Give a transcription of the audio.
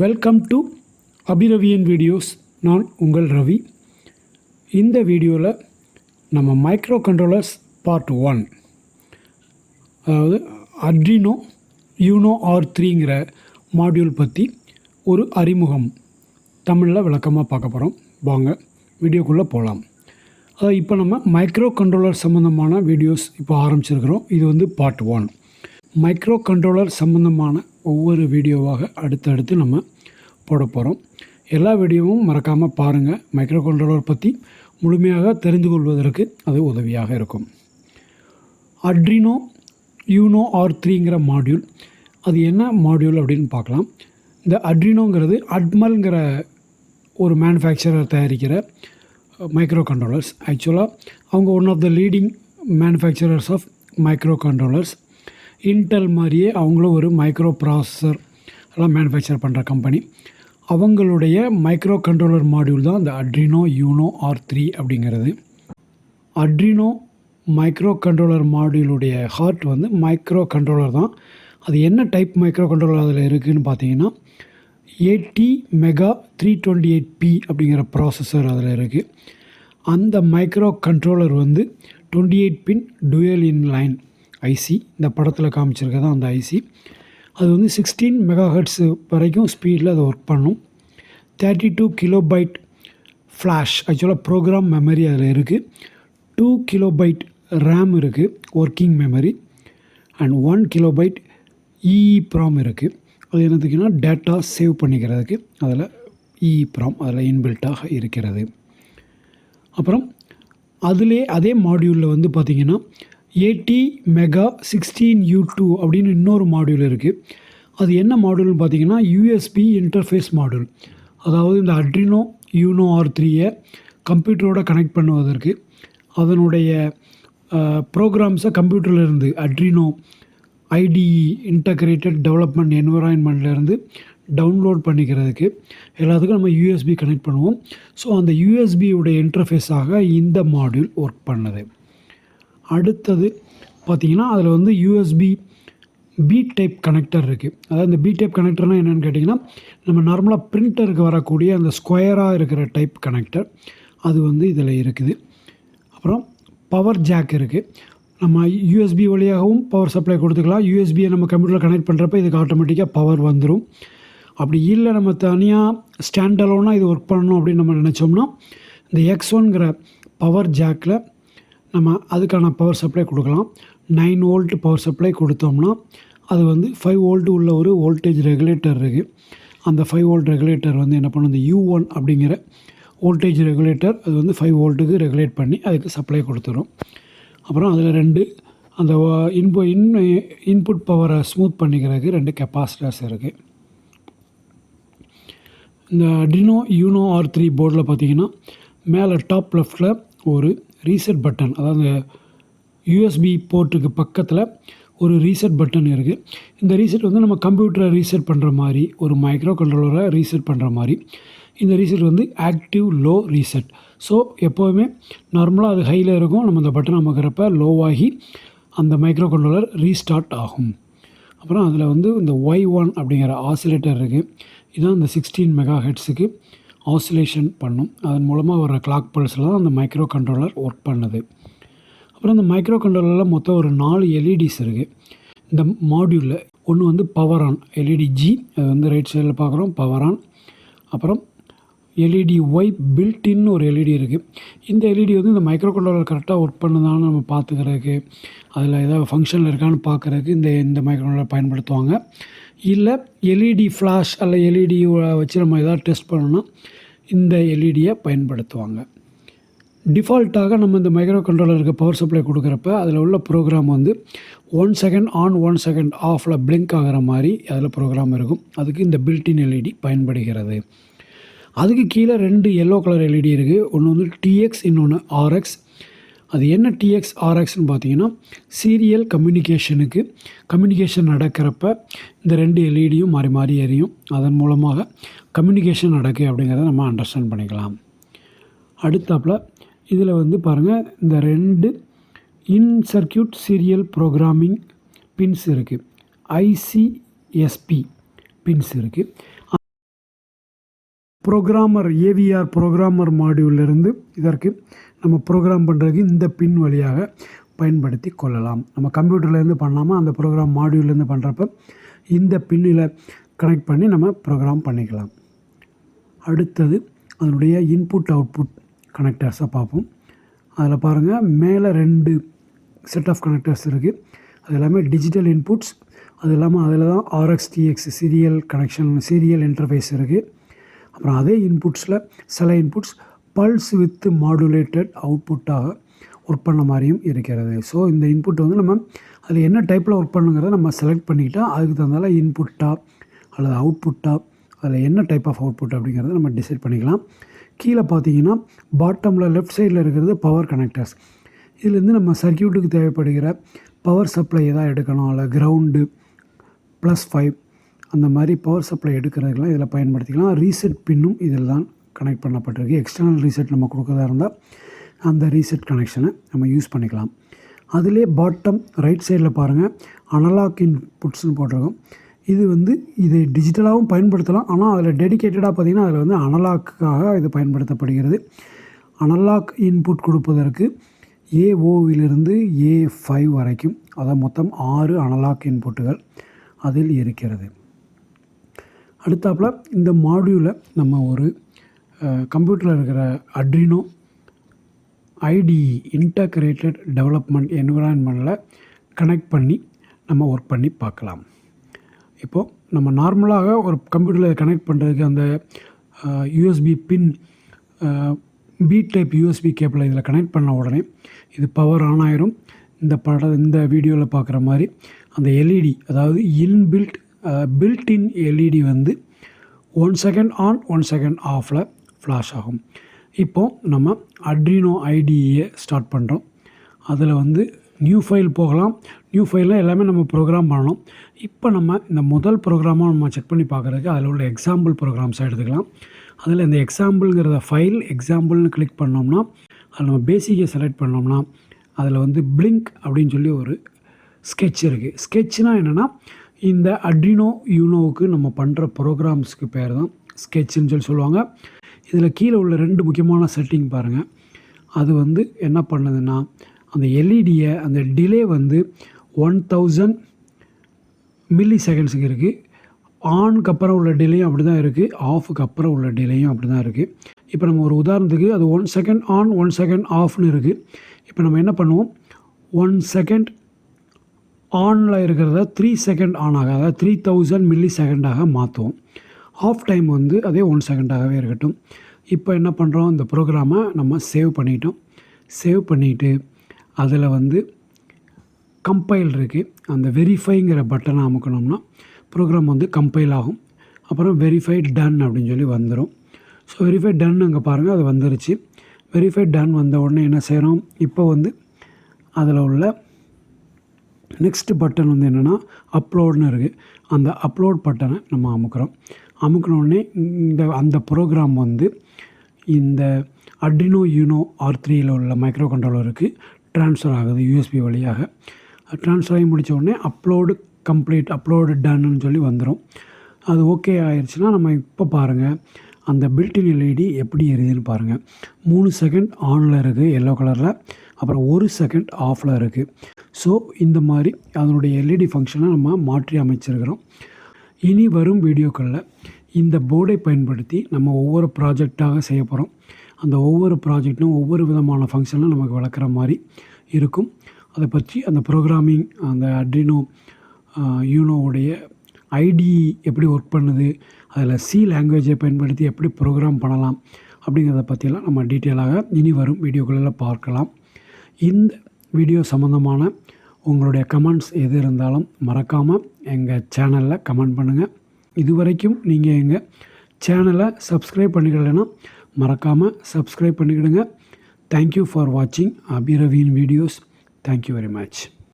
Welcome to அபிரவியன் videos. நான் உங்கள் ரவி. இந்த வீடியோவில் நம்ம மைக்ரோ கண்ட்ரோலர்ஸ் பார்ட் 1, அதாவது அட்ரினோ யூனோ R3ங்கிற மாடியூல் பற்றி ஒரு அறிமுகம் தமிழில் விளக்கமாக பார்க்க போகிறோம். வாங்க வீடியோக்குள்ளே போகலாம். இப்போ நம்ம மைக்ரோ கண்ட்ரோலர் சம்மந்தமான வீடியோஸ் இப்போ ஆரம்பிச்சிருக்கிறோம். இது வந்து பார்ட் 1. மைக்ரோ கண்ட்ரோலர் சம்மந்தமான ஒவ்வொரு வீடியோவாக அடுத்தடுத்து நம்ம போட போகிறோம். எல்லா வீடியோவும் மறக்காமல் பாருங்கள். மைக்ரோ கண்ட்ரோலர் பற்றி முழுமையாக தெரிந்து கொள்வதற்கு அது உதவியாக இருக்கும். அட்ரினோ யூனோ R3ங்கிற மாடியூல், அது என்ன மாடியூல் அப்படின்னு பார்க்கலாம். இந்த அட்ரினோங்கிறது அட்மல்ங்கிற ஒரு மேனுஃபேக்சரர் தயாரிக்கிற மைக்ரோ கண்ட்ரோலர்ஸ். ஆக்சுவலாக அவங்க one of the leading manufacturers of microcontrollers. Intel மாதிரியே அவங்களும் ஒரு மைக்ரோ ப்ராசஸர் எல்லாம் மேனுஃபேக்சர் பண்ணுற கம்பெனி. அவங்களுடைய மைக்ரோ கண்ட்ரோலர் மாடியூல் தான் இந்த அட்ரினோ யூனோ R3 அப்படிங்கிறது. அட்ரினோ மைக்ரோ கண்ட்ரோலர் மாடியூலுடைய ஹார்ட் வந்து மைக்ரோ கண்ட்ரோலர் தான். அது என்ன டைப் மைக்ரோ கண்ட்ரோலர் அதில் இருக்குதுன்னு பார்த்தீங்கன்னா, ATmega328P அப்படிங்கிற ப்ராசஸர் அதில் இருக்குது. அந்த மைக்ரோ கண்ட்ரோலர் வந்து 28 பின் டூயல் இன்லைன் ஐசி. இந்த படத்தில் காமிச்சிருக்கதான் அந்த ஐசி. அது வந்து 16 MHz வரைக்கும் ஸ்பீடில் அது ஒர்க் பண்ணும். 32 KB ஃப்ளாஷ், ஆக்சுவலாக ப்ரோக்ராம் மெமரி அதில் இருக்குது. 2 KB ரேம் இருக்குது, working memory. And 1 KB EEPROM இருக்குது. அது என்னதுக்குன்னா டேட்டா சேவ் பண்ணிக்கிறதுக்கு அதில் EEPROM அதில் இன்பில்ட்டாக இருக்கிறது. அப்புறம் அதே மாடியூலில் வந்து பார்த்திங்கன்னா ATmega16U2 அப்படின்னு இன்னொரு மாடியூல் இருக்குது. அது என்ன மாடியூல்னு பார்த்தீங்கன்னா USB இன்டர்ஃபேஸ் மாடியூல். அதாவது இந்த அட்ரினோ யூனோ R3 கம்ப்யூட்டரோட கனெக்ட் பண்ணுவதற்கு அதனுடைய ப்ரோக்ராம்ஸை கம்ப்யூட்டர்லேருந்து அட்ரினோ IDE இன்டகிரேட்டட் டெவலப்மெண்ட் என்விரான்மெண்ட்லேருந்து டவுன்லோட் பண்ணிக்கிறதுக்கு எல்லாத்துக்கும் நம்ம USB கனெக்ட் பண்ணுவோம். ஸோ அந்த USBயுடைய இன்டர்ஃபேஸாக இந்த மாடியூல் ஒர்க் பண்ணுது. அடுத்தது பார்த்திங்கன்னா அதில் வந்து USB B டைப் கனெக்டர் இருக்குது. அதாவது இந்த B டைப் கனெக்டர்னால் என்னென்னு கேட்டிங்கன்னா, நம்ம நார்மலாக பிரிண்டருக்கு வரக்கூடிய அந்த ஸ்கொயராக இருக்கிற டைப் கனெக்டர் அது வந்து இதில் இருக்குது. அப்புறம் பவர் ஜாக் இருக்குது. நம்ம USB வழியாகவும் பவர் சப்ளை கொடுத்துக்கலாம். USBயை நம்ம கம்ப்யூட்டரில் கனெக்ட் பண்ணுறப்ப இதுக்கு ஆட்டோமேட்டிக்காக பவர் வந்துடும். அப்படி இல்லை நம்ம தனியாக ஸ்டாண்ட் அலோனாக இது ஒர்க் பண்ணணும் அப்படின்னு நம்ம நினச்சோம்னா, இந்த X1ங்கிற பவர் ஜாக்கில் நம்ம அதுக்கான பவர் சப்ளை கொடுக்கலாம். 9 வோல்ட் பவர் சப்ளை கொடுத்தோம்னா அது வந்து 5 வோல்ட் உள்ள ஒரு வோல்டேஜ் ரெகுலேட்டர் இருக்குது. அந்த 5 வோல்ட் ரெகுலேட்டர் வந்து என்ன பண்ணும், இந்த U1 அப்படிங்கிற வோல்டேஜ் ரெகுலேட்டர் அது வந்து 5 வோல்ட்டுக்கு ரெகுலேட் பண்ணி அதுக்கு சப்ளை கொடுத்துரும். அப்புறம் அதில் 2 அந்த இன்புட் பவரை ஸ்மூத் பண்ணிக்கிறதுக்கு 2 கெப்பாசிட்டர்ஸ் இருக்குது. இந்த அட்ரினோ யூனோ R3 போர்டில் பார்த்திங்கன்னா மேலே டாப் லெஃப்டில் ஒரு ரீசெட் பட்டன், அதாவது USB போர்ட்டுக்கு பக்கத்தில் ஒரு ரீசெட் பட்டன் இருக்குது. இந்த ரீசெட் வந்து நம்ம கம்ப்யூட்டரை ரீசெட் பண்ணுற மாதிரி, ஒரு மைக்ரோ கண்ட்ரோலரை ரீசெட் பண்ணுற மாதிரி. இந்த ரீசெட் வந்து ஆக்டிவ் லோ ரீசெட். ஸோ எப்போவுமே நார்மலாக அது ஹையில் இருக்கும். நம்ம இந்த பட்டன் அமுக்கிறப்ப லோவாகி அந்த மைக்ரோ கண்ட்ரோலர் ரீஸ்டார்ட் ஆகும். அப்புறம் அதில் வந்து இந்த Y1 அப்படிங்கிற ஆசிலேட்டர் இருக்குது. இதுதான் இந்த 16 MHzக்கு ஆசிலேஷன் பண்ணும். அதன் மூலமாக வர கிளாக் பல்ஸில் தான் அந்த மைக்ரோ கண்ட்ரோலர் ஒர்க் பண்ணுது. அப்புறம் இந்த மைக்ரோ கண்ட்ரோலரில் மொத்தம் ஒரு 4 LEDs இருக்குது இந்த மாடியூலில். ஒன்று வந்து பவர் ஆன் LED G, அது வந்து ரைட் சைடில் பார்க்குறோம் பவர் ஆன். அப்புறம் LED Y பில்டின் ஒரு LED இருக்குது. இந்த LED வந்து இந்த மைக்ரோ கண்ட்ரோலர் கரெக்டாக ஒர்க் பண்ணுதான்னு நம்ம பார்த்துக்கிறதுக்கு, அதில் ஏதாவது ஃபங்க்ஷனில் இருக்கான்னு பார்க்குறதுக்கு இந்த மைக்ரோ கண்ட்ரோலர் பயன்படுத்துவாங்க. இல்லை LED ஃப்ளாஷ் அல்ல LED வச்சு நம்ம எதாவது டெஸ்ட் பண்ணோன்னா இந்த LEDயை பயன்படுத்துவாங்க. டிஃபால்ட்டாக நம்ம இந்த மைக்ரோ கண்ட்ரோலருக்கு பவர் சப்ளை கொடுக்குறப்ப அதில் உள்ள ப்ரோக்ராம் வந்து 1 செகண்ட் ஆன் 1 செகண்ட் ஆஃபில் பிளிங்க் ஆகிற மாதிரி அதில் ப்ரோக்ராம் இருக்கும். அதுக்கு இந்த பில்டின் LED பயன்படுகிறது. அதுக்கு கீழே 2 எல்லோ கலர் LED இருக்குது. ஒன்று வந்து TX, இன்னொன்று RX. அது என்ன TX RXன்னு பார்த்தீங்கன்னா, சீரியல் கம்யூனிகேஷன் நடக்கிறப்ப இந்த 2 LEDயும் மாறி மாறி எரியும். அதன் மூலமாக கம்யூனிகேஷன் நடக்குது அப்படிங்கிறத நம்ம அண்டர்ஸ்டாண்ட் பண்ணிக்கலாம். அடுத்தாப்பில் இதில் வந்து பாருங்கள், இந்த 2 இன் சர்க்கியூட் சீரியல் ப்ரோக்ராமிங் பின்ஸ் இருக்குது. ICSP பின்ஸ் இருக்குது. ப்ரோக்ராமர் ஏவிஆர் ப்ரோக்ராமர் மாடியூலிருந்து இதற்கு நம்ம ப்ரோக்ராம் பண்ணுறதுக்கு இந்த பின் வழியாக பயன்படுத்தி கொள்ளலாம். நம்ம கம்ப்யூட்டர்லேருந்து பண்ணாமல் அந்த ப்ரோக்ராம் மாடியூல்லேருந்து பண்ணுறப்ப இந்த பின்னில் கனெக்ட் பண்ணி நம்ம ப்ரோக்ராம் பண்ணிக்கலாம். அடுத்தது அதனுடைய இன்புட் அவுட்புட் கனெக்டர்ஸை பார்ப்போம். அதில் பாருங்கள், மேலே 2 செட் ஆஃப் கனெக்டர்ஸ் இருக்குது. அது எல்லாமே டிஜிட்டல் இன்புட்ஸ். அது இல்லாமல் அதில் தான் RxTX serial connection, serial interface இருக்குது. அப்புறம் அதே இன்புட்ஸில் சில இன்புட்ஸ் பல்ஸ் வித் மாடுலேட்டட் அவுட்புட்டாக ஒர்க் பண்ண மாதிரியும் இருக்கிறது. ஸோ இந்த இன்புட் வந்து நம்ம அதில் என்ன டைப்பில் ஒர்க் பண்ணுங்கிறத நம்ம செலக்ட் பண்ணிக்கிட்டால் அதுக்கு தகுந்தால இன்புட்டா அல்லது அவுட்புட்டா, அதில் என்ன டைப் ஆஃப் அவுட்புட் அப்படிங்கிறத நம்ம டிசைட் பண்ணிக்கலாம். கீழே பார்த்தீங்கன்னா பாட்டமில் லெஃப்ட் சைடில் இருக்கிறது பவர் கனெக்டர்ஸ். இதுலேருந்து நம்ம சர்க்யூட்டுக்கு தேவைப்படுகிற பவர் சப்ளை எதாவது எடுக்கணும், அல்ல கிரவுண்டு +5 அந்த மாதிரி பவர் சப்ளை எடுக்கிறதுக்கெலாம் இதில் பயன்படுத்திக்கலாம். ரீசெட் பின்னும் இதில் தான் கனெக்ட் பண்ணப்பட்டிருக்கு. எக்ஸ்டர்னல் ரீசெட் நம்ம கொடுக்கறதா இருந்தால் அந்த ரீசெட் கனெக்ஷனை நம்ம யூஸ் பண்ணிக்கலாம். அதிலே பாட்டம் ரைட் சைடில் பாருங்கள், அனலாக் இன்புட்ஸ்னு போட்டிருக்கோம். இது வந்து இதை டிஜிட்டலாகவும் பயன்படுத்தலாம். ஆனால் அதில் டெடிக்கேட்டடாக பார்த்திங்கன்னா அதில் வந்து அனலாக்காக இது பயன்படுத்தப்படுகிறது. அனலாக் இன்புட் கொடுப்பதற்கு A0விலிருந்து A5 வரைக்கும், அதாவது மொத்தம் 6 அனலாக் இன்புட்டுகள் அதில் இருக்கிறது. அடுத்தாப்பில் இந்த மாடியூலை நம்ம ஒரு கம்ப்யூட்டரில் இருக்கிற அட்ரினோ IDE இன்டகிரேட்டட் டெவலப்மெண்ட் என்விரான்மெண்ட்டில் கனெக்ட் பண்ணி நம்ம ஒர்க் பண்ணி பார்க்கலாம். இப்போது நம்ம நார்மலாக ஒரு கம்ப்யூட்டரில் கனெக்ட் பண்ணுறதுக்கு அந்த USB பின் B டைப் USB கேபிளை இதில் கனெக்ட் பண்ண உடனே இது பவர் ஆன் ஆயிரும். இந்த வீடியோவில் பார்க்குற மாதிரி அந்த LED, அதாவது பில்ட்-இன் LED வந்து 1 செகண்ட் ஆன் 1 செகண்ட் ஆஃபில் ஃப்ளாஷ் ஆகும். இப்போது நம்ம அட்ரினோ IDE ஸ்டார்ட் பண்ணுறோம். அதில் வந்து நியூ ஃபைல் போகலாம். நியூ ஃபைலில் எல்லாமே நம்ம ப்ரோக்ராம் பண்ணணும். இப்போ நம்ம இந்த முதல் ப்ரோக்ராமாக நம்ம செக் பண்ணி பார்க்குறதுக்கு அதில் உள்ள எக்ஸாம்பிள் ப்ரோக்ராம்ஸாக எடுத்துக்கலாம். அதில் இந்த எக்ஸாம்பிள்ங்கிறத ஃபைல் எக்ஸாம்பிள்னு கிளிக் பண்ணோம்னா அதில் நம்ம பேசிக்கை செலக்ட் பண்ணோம்னா அதில் வந்து பிளிங்க் அப்படின்னு சொல்லி ஒரு ஸ்கெட்ச் இருக்குது. ஸ்கெட்ச்னால் என்னென்னா, இந்த அட்ரினோ யூனோவுக்கு நம்ம பண்ணுற ப்ரோக்ராம்ஸுக்கு பேர் தான் ஸ்கெட்சுன்னு சொல்லி சொல்லுவாங்க. இதில் கீழே உள்ள 2 முக்கியமான செட்டிங் பாருங்கள். அது வந்து என்ன பண்ணுதுன்னா, அந்த எல்இடியை அந்த டிலே வந்து 1000 மில்லி செகண்ட்ஸுக்கு இருக்குது. ஆனுக்கு அப்புறம் உள்ள டிலேயும் அப்படி தான் இருக்குது, ஆஃபுக்கு அப்புறம் உள்ள டிலேயும் அப்படி தான் இருக்குது. இப்போ நம்ம ஒரு உதாரணத்துக்கு அது 1 செகண்ட் ஆன் 1 செகண்ட் ஆஃப்னு இருக்குது. இப்போ நம்ம என்ன பண்ணுவோம், 1 செகண்ட் ஆனில் இருக்கிறத 3 செகண்ட் ஆன் ஆக, அதாவது 3000 மில்லி செகண்டாக மாற்றுவோம். ஆஃப் டைம் வந்து அதே 1 செகண்டாகவே இருக்கட்டும். இப்போ என்ன பண்ணுறோம், இந்த ப்ரோக்ராமை நம்ம சேவ் பண்ணிட்டோம். சேவ் பண்ணிவிட்டு அதில் வந்து கம்பைல் இருக்குது. அந்த வெரிஃபைங்கிற பட்டனை அமுக்கணும்னா ப்ரோக்ராம் வந்து கம்பைல் ஆகும். அப்புறம் வெரிஃபை டன் அப்படின்னு சொல்லி வந்துடும். ஸோ வெரிஃபை டன் அங்கே பாருங்கள், அது வந்துருச்சு. வெரிஃபை டன் வந்த உடனே என்ன செய்கிறோம், இப்போ வந்து அதில் உள்ள நெக்ஸ்ட் பட்டன் வந்து என்னென்னா அப்லோட்னு இருக்குது. அந்த அப்லோட் பட்டனை நம்ம அமுக்கிறோம். அமுக்கினோடனே அந்த ப்ரோக்ராம் வந்து இந்த அட்ரினோ யூனோ R3யில் உள்ள மைக்ரோ கண்ட்ரோலருக்கு ட்ரான்ஸ்ஃபர் ஆகுது USB வழியாக. ட்ரான்ஸ்ஃபர் ஆகி முடித்த உடனே அப்லோடு கம்ப்ளீட், அப்லோடு டன்னு சொல்லி வந்துடும். அது ஓகே ஆயிடுச்சுன்னா நம்ம இப்போ பாருங்கள் அந்த பில்டின் LED எப்படி எரியுதுன்னு பாருங்கள். 3 செகண்ட் ஆனில் இருக்குது எல்லோ கலரில், அப்புறம் 1 செகண்ட் ஆஃபில் இருக்குது. ஸோ இந்த மாதிரி அதனுடைய LED ஃபங்க்ஷனை நம்ம மாற்றி அமைச்சிருக்கிறோம். இனி வரும் வீடியோக்களில் இந்த போர்டை பயன்படுத்தி நம்ம ஒவ்வொரு ப்ராஜெக்டாக செய்ய போகிறோம். அந்த ஒவ்வொரு ப்ராஜெக்டும் ஒவ்வொரு விதமான ஃபங்க்ஷனில் நமக்கு வளர்க்குற மாதிரி இருக்கும். அதை பற்றி அந்த ப்ரோக்ராமிங், அந்த அட்ரினோ யூனோவுடைய IDE எப்படி ஒர்க் பண்ணுது, அதில் C லாங்குவேஜை பயன்படுத்தி எப்படி ப்ரோக்ராம் பண்ணலாம் அப்படிங்கிறத பற்றியெல்லாம் நம்ம டீட்டெயிலாக இனி வரும் வீடியோக்களில் பார்க்கலாம். இந்த வீடியோ சம்மந்தமான உங்களுடைய கமெண்ட்ஸ் எது இருந்தாலும் மறக்காமல் எங்கள் சேனலில் கமெண்ட் பண்ணுங்கள். இதுவரைக்கும் நீங்கள் எங்கள் சேனலை சப்ஸ்கிரைப் பண்ணிக்கலைன்னா மறக்காமல் சப்ஸ்கிரைப் பண்ணிக்கிடுங்க. தேங்க்யூ ஃபார் வாட்சிங் அபிரவியின் வீடியோஸ். Thank you very much.